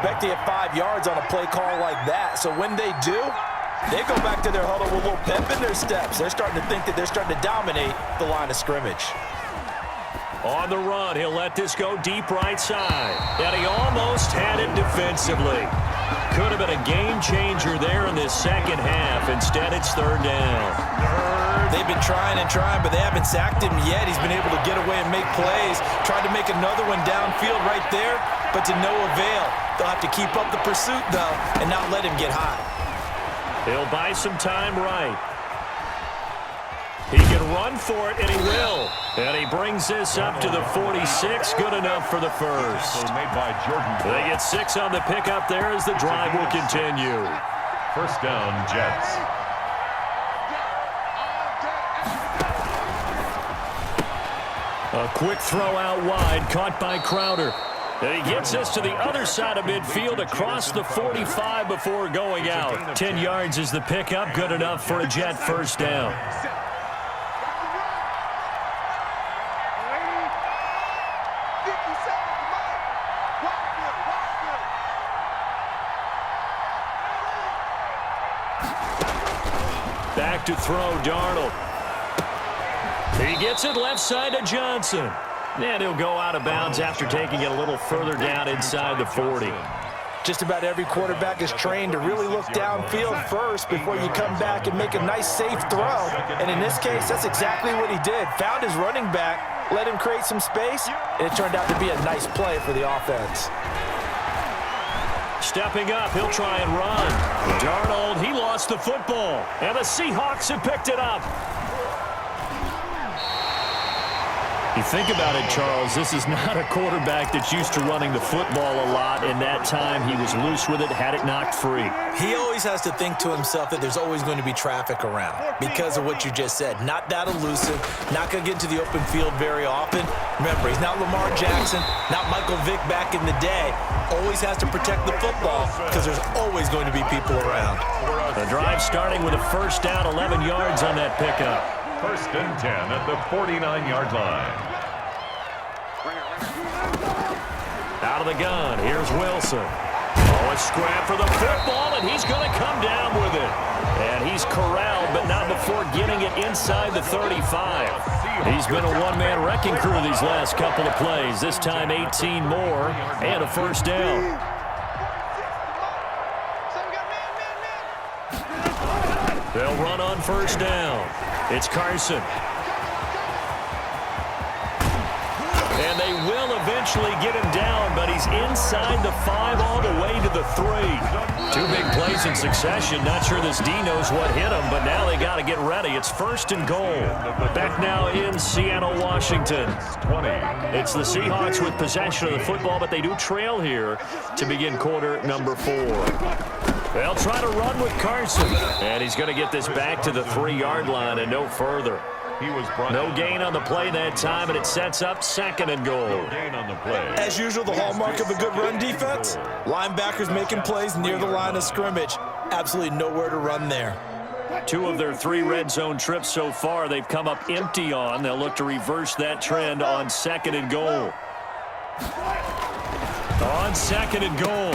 expect to get 5 yards on a play call like that. So when they do, they go back to their huddle with a little pep in their steps. They're starting to think that they're starting to dominate the line of scrimmage. On the run, he'll let this go deep right side. And he almost had it defensively. Could have been a game changer there in this second half. Instead, it's third down. They've been trying and trying, but they haven't sacked him yet. He's been able to get away and make plays. Tried to make another one downfield right there, but to no avail. They'll have to keep up the pursuit, though, and not let him get hot. He'll buy some time right. He can run for it, and he will. And he brings this up to the 46. Good enough for the first. They get 6 on the pickup there as the drive will continue. First down, Jets. A quick throw out wide, caught by Crowder. And he gets this to the other side of midfield across the 45 before going out. 10 yards is the pickup, good enough for a Jet first down. Back to throw, Darnold. He gets it left side to Johnson. And he'll go out of bounds after taking it a little further down inside the 40. Just about every quarterback is trained to really look downfield first before you come back and make a nice, safe throw. And in this case, that's exactly what he did. Found his running back, let him create some space, and it turned out to be a nice play for the offense. Stepping up, he'll try and run. Darnold, he lost the football. And the Seahawks have picked it up. You think about it, Charles, this is not a quarterback that's used to running the football a lot. In that time, he was loose with it, had it knocked free. He always has to think to himself that there's always going to be traffic around because of what you just said. Not that elusive, not going to get into the open field very often. Remember, he's not Lamar Jackson, not Michael Vick back in the day. Always has to protect the football because there's always going to be people around. The drive starting with a first down, 11 yards on that pickup. First and 10 at the 49-yard line. Out of the gun, here's Wilson. Oh, a scrap for the football, and he's going to come down with it. And he's corralled, but not before getting it inside the 35. He's been a one-man wrecking crew these last couple of plays. This time 18 more and a first down. They'll run on first down. It's Carson. And they will eventually get him down, but he's inside the 5 all the way to the 3. 2 big plays in succession. Not sure this D knows what hit him, but now they got to get ready. It's first and goal. Back now in Seattle, Washington. It's the Seahawks with possession of the football, but they do trail here to begin quarter number 4. They'll try to run with Carson. And he's going to get this back to the 3-yard line and no further. No gain on the play that time, and it sets up second and goal. As usual, the hallmark of a good run defense, linebackers making plays near the line of scrimmage. Absolutely nowhere to run there. 2 of their 3 red zone trips so far they've come up empty on. They'll look to reverse that trend on second and goal. On second and goal,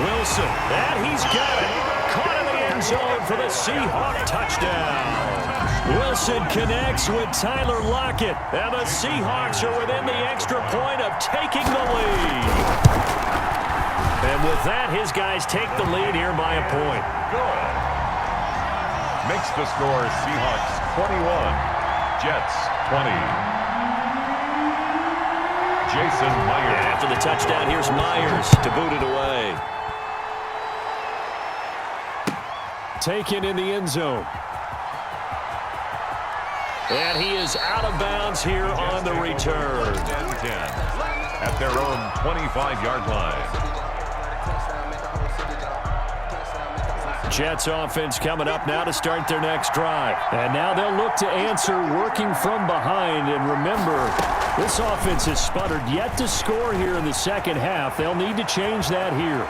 Wilson, and he's got it. Caught in the end zone for the Seahawk touchdown. Wilson connects with Tyler Lockett, and the Seahawks are within the extra point of taking the lead. And with that, his guys take the lead here by a point. Good. Makes the score Seahawks 21, Jets 20. Jason Myers. After the touchdown, here's Myers to boot it away. Taken in the end zone. And he is out of bounds here on the return. 10 at their own 25-yard line. Jets offense coming up now to start their next drive. And now they'll look to answer working from behind. And remember, this offense has sputtered yet to score here in the second half. They'll need to change that here.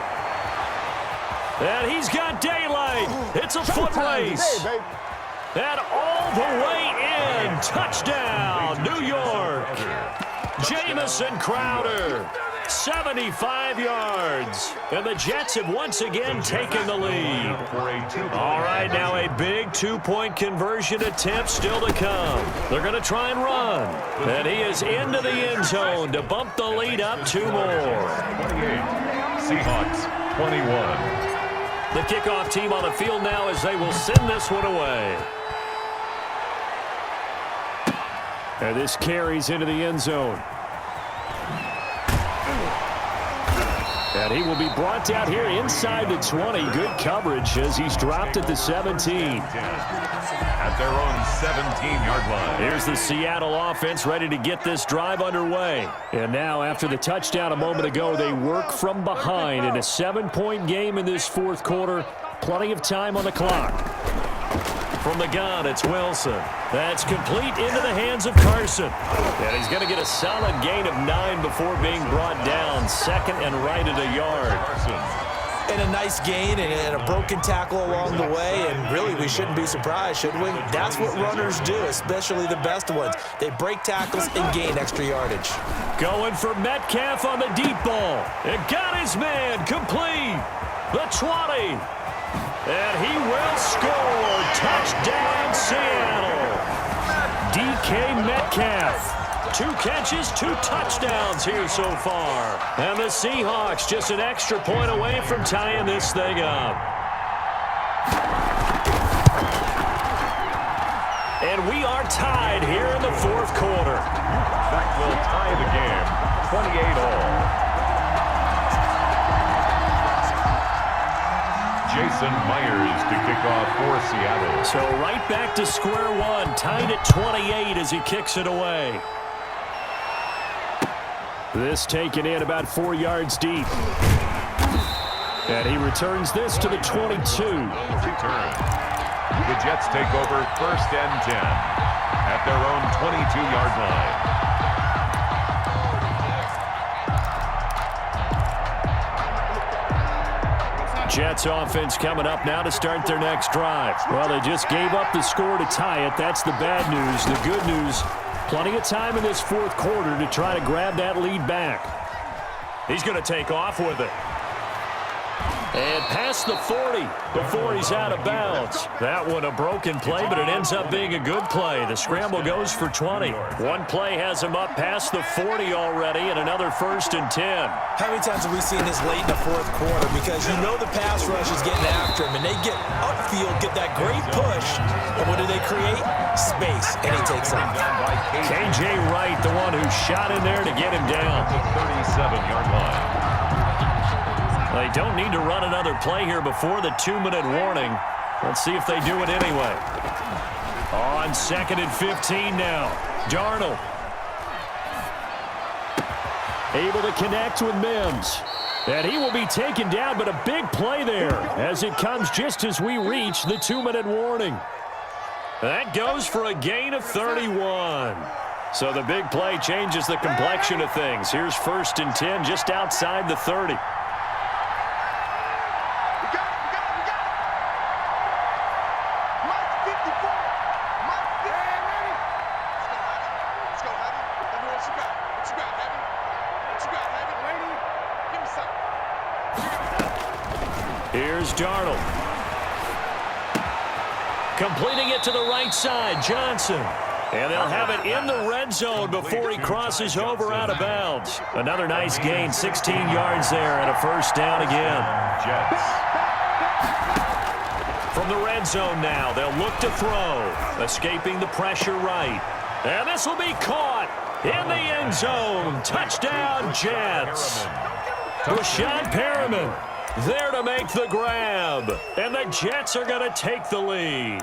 And he's got daylight. It's a foot race. And all the way in. Touchdown, New York. Jamison Crowder. 75 yards. And the Jets have once again taken the lead. All right, now a big two-point conversion attempt still to come. They're going to try and run. And he is into the end zone to bump the lead up 2 more. 28. Seahawks 21. The kickoff team on the field now as they will send this one away. And this carries into the end zone. And he will be brought down here inside the 20. Good coverage as he's dropped at the 17. At their own 17-yard line. Here's the Seattle offense ready to get this drive underway. And now after the touchdown a moment ago, they work from behind in a 7-point game in this fourth quarter. Plenty of time on the clock. From the gun, it's Wilson. That's complete into the hands of Carson. And he's going to get a solid gain of 9 before being brought down. Second and right at a yard. And a nice gain and a broken tackle along the way. And really, we shouldn't be surprised, should we? That's what runners do, especially the best ones. They break tackles and gain extra yardage. Going for Metcalf on the deep ball. It got his man complete. The 20. And he will score. Touchdown, Seattle. DK Metcalf. 2 catches, 2 touchdowns here so far. And the Seahawks just an extra point away from tying this thing up. And we are tied here in the fourth quarter. That will tie the game, 28-all. Jason Myers to kick off for Seattle. So right back to square one, tied at 28 as he kicks it away. This taken in about 4 yards deep. And he returns this to the 22. Return. The Jets take over 1st and 10 at their own 22-yard line. Jets offense coming up now to start their next drive. Well, they just gave up the score to tie it. That's the bad news. The good news, plenty of time in this fourth quarter to try to grab that lead back. He's going to take off with it. And past the 40 before he's out of bounds. That one a broken play, but it ends up being a good play. The scramble goes for 20. One play has him up past the 40 already, and another 1st and 10. How many times have we seen this late in the fourth quarter? Because you know the pass rush is getting after him, and they get upfield, get that great push, and what do they create? Space, and he takes off. K.J. Wright, the one who shot in there to get him down. The 37-yard line. They don't need to run another play here before the 2-minute warning. Let's see if they do it anyway. On 2nd and 15 now. Darnold. Able to connect with Mims. And he will be taken down, but a big play there as it comes just as we reach the 2-minute warning. That goes for a gain of 31. So the big play changes the complexion of things. Here's 1st and 10 just outside the 30. Here's Darnold. Completing it to the right side, Johnson. And they'll have it in the red zone before he crosses over out of bounds. Another nice gain, 16 yards there, and a 1st down again. Jets. From the red zone now, they'll look to throw. Escaping the pressure right. And this will be caught in the end zone. Touchdown, Jets. Rashad Perriman there to make the grab. And the Jets are going to take the lead.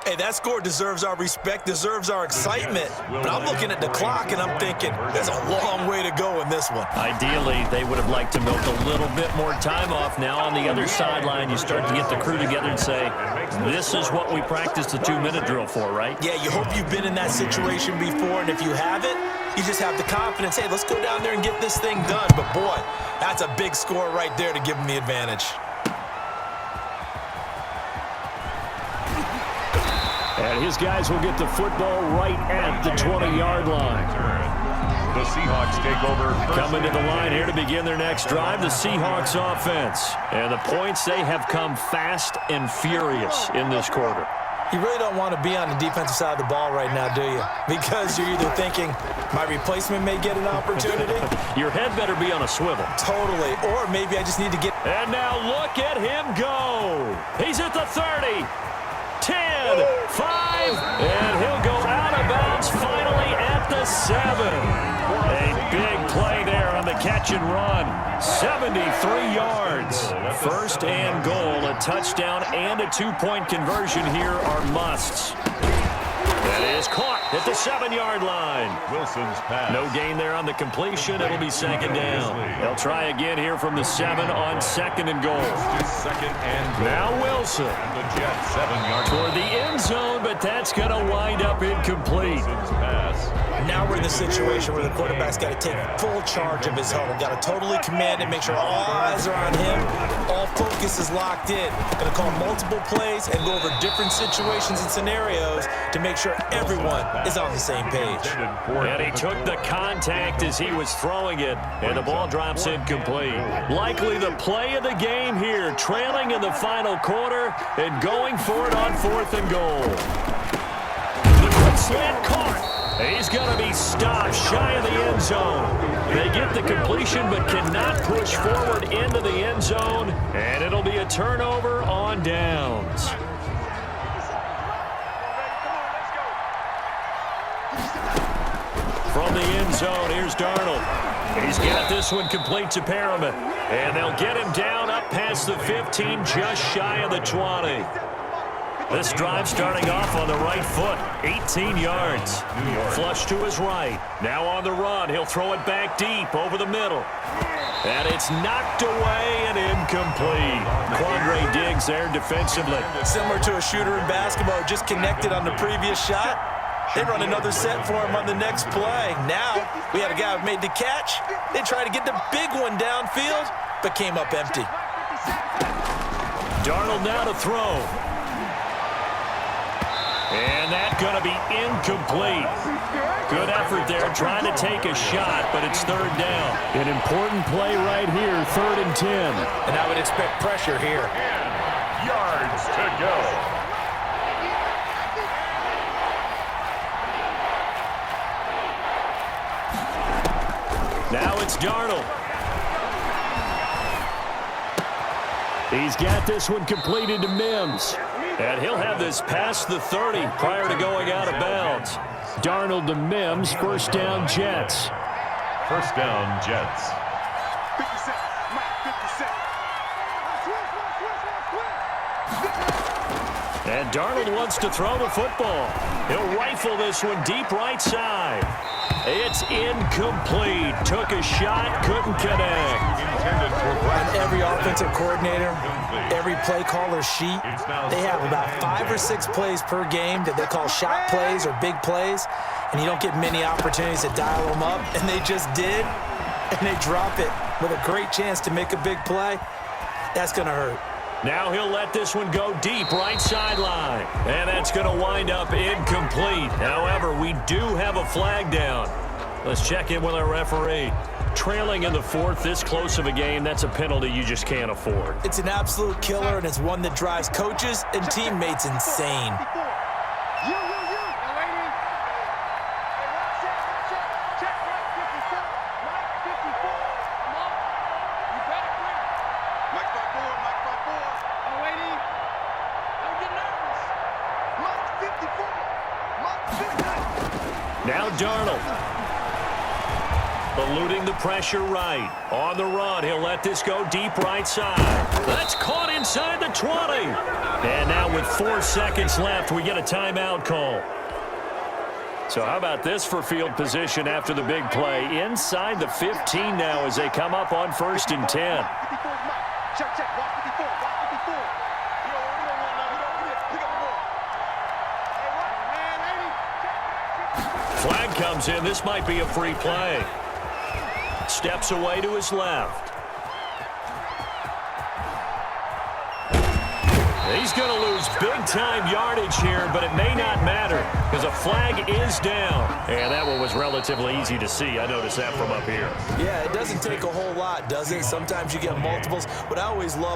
Hey, that score deserves our respect, deserves our excitement. But I'm looking at the clock, and I'm thinking, there's a long way to go in this one. Ideally, they would have liked to milk a little bit more time off. Now on the other sideline, you start to get the crew together and say, this is what we practiced the 2-minute drill for, right? Yeah, you hope you've been in that situation before, and if you haven't, you just have the confidence, hey, let's go down there and get this thing done. But, boy, that's a big score right there to give them the advantage. And his guys will get the football right at the 20-yard line. The Seahawks take over. Coming to the line here to begin their next drive, the Seahawks offense. And the points, they have come fast and furious in this quarter. You really don't want to be on the defensive side of the ball right now, do you? Because you're either thinking, my replacement may get an opportunity. Your head better be on a swivel. Totally. Or maybe I just need to get... And now look at him go. He's at the 30, 10, 5, and he'll go out of bounds finally at the 7. A big play there on the catch and run. 73 yards. First and goal, a touchdown and a 2-point conversion here are musts. That is caught at the 7-yard line. Wilson's pass. No gain there on the completion. It'll be second down. They'll try again here from the 7 on second and goal. Just second and goal. Now Wilson. And the Jets 7-yard Toward the end zone, but that's going to wind up incomplete. Wilson's pass. Now we're in the situation where the quarterback's got to take full charge of his huddle. Got to totally command it, make sure all eyes are on him. All focus is locked in. Going to call multiple plays and go over different situations and scenarios to make sure everyone is on the same page. And he took the contact as he was throwing it, and the ball drops incomplete. Likely the play of the game here, trailing in the final quarter and going for it on 4th and goal. The quick slant caught. He's going to be stopped shy of the end zone. They get the completion but cannot push forward into the end zone, and it'll be a turnover on downs. From the end zone, here's Darnold. He's got this one complete to Perriman. And they'll get him down up past the 15, just shy of the 20. This drive starting off on the right foot, 18 yards. Flush to his right. Now on the run, he'll throw it back deep over the middle. And it's knocked away and incomplete. Quandre Diggs there defensively. Similar to a shooter in basketball, just connected on the previous shot. They run another set for him on the next play. Now, we had a guy who made the catch. They tried to get the big one downfield, but came up empty. Darnold now to throw. And that's going to be incomplete. Good effort there, trying to take a shot, but it's 3rd down. An important play right here, 3rd and 10. And I would expect pressure here. Yards to go. Now it's Darnold. He's got this one completed to Mims. And he'll have this past the 30 prior to going out of bounds. Darnold to Mims, 1st down Jets. 1st down Jets. And Darnold wants to throw the football. He'll rifle this one deep right side. It's incomplete. Took a shot, couldn't connect. On every offensive coordinator, every play caller sheet, they have about 5 or 6 plays per game that they call shot plays or big plays, and you don't get many opportunities to dial them up, and they just did, and they drop it with a great chance to make a big play. That's going to hurt. Now he'll let this one go deep right sideline. And that's going to wind up incomplete. However, we do have a flag down. Let's check in with our referee. Trailing in the 4th, this close of a game, that's a penalty you just can't afford. It's an absolute killer, and it's one that drives coaches and teammates insane. Now Darnold. Eluding the pressure right. On the run, he'll let this go deep right side. That's caught inside the 20. And now with 4 seconds left, we get a timeout call. So how about this for field position after the big play? Inside the 15 now as they come up on 1st and 10. Flag comes in. This might be a free play. Steps away to his left. He's going to lose big-time yardage here, but it may not matter because a flag is down. And that one was relatively easy to see. I noticed that from up here. Yeah, it doesn't take a whole lot, does it? Sometimes you get multiples, but I always love